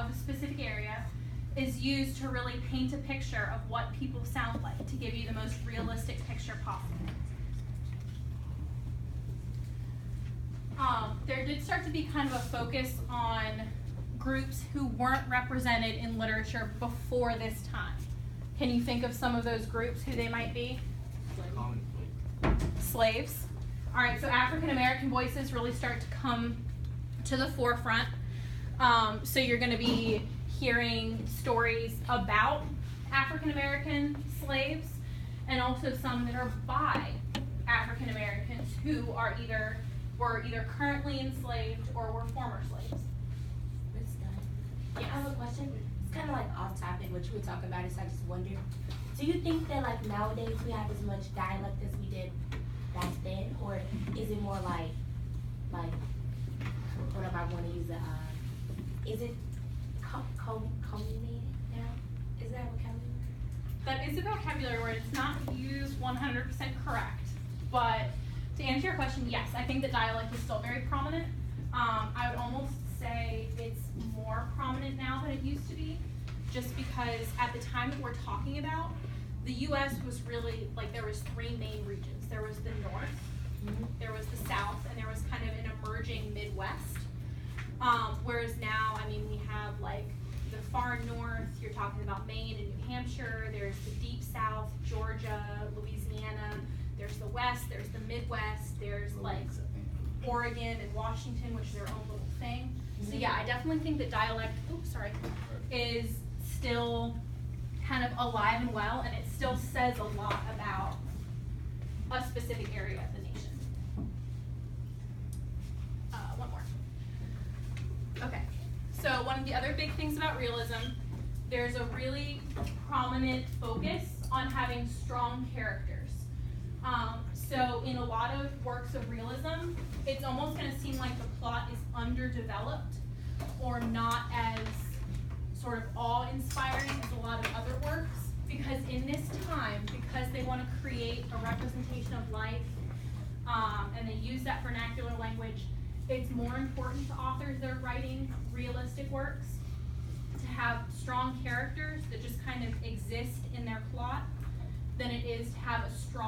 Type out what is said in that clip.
of a specific area is used to really paint a picture of what people sound like, to give you the most realistic picture possible. There did start to be kind of a focus on groups who weren't represented in literature before this time. Can you think of some of those groups, who they might be? Slaves. All right, so African American voices really start to come to the forefront. So you're going to be hearing stories about African American slaves, and also some that are by African Americans who were either currently enslaved or were former slaves. I have a question. It's kind of like off topic, what you were talking about, so I just wondered, do you think that like nowadays we have as much dialect as we did back then, or is it more like whatever I want to use is it communicated now? Is that a vocabulary? That is a vocabulary word. It's not used 100% correct, but to answer your question, yes, I think that dialect is still very prominent. I would almost say it's more prominent now than it used to be, just because at the time that we're talking about, the U.S. was really, like, there was three main regions. There was the North, there was the South, and there was kind of an emerging Midwest. Whereas now, I mean, we have like the far north, you're talking about Maine and New Hampshire, there's the deep south, Georgia, Louisiana, there's the west, there's the Midwest, there's like Oregon and Washington, which is their own little thing. So yeah, I definitely think that dialect, is still kind of alive and well, and it still says a lot about a specific area of the nation. One more. Okay, so one of the other big things about realism, there's a really prominent focus on having strong characters. So in a lot of works of realism, it's almost going to seem like the plot is underdeveloped or not as sort of awe-inspiring as a lot of other works, because in this time, because they want to create a representation of life, and they use that vernacular language, it's more important to authors that are writing realistic works to have strong characters that just kind of exist in their plot than it is to have a strong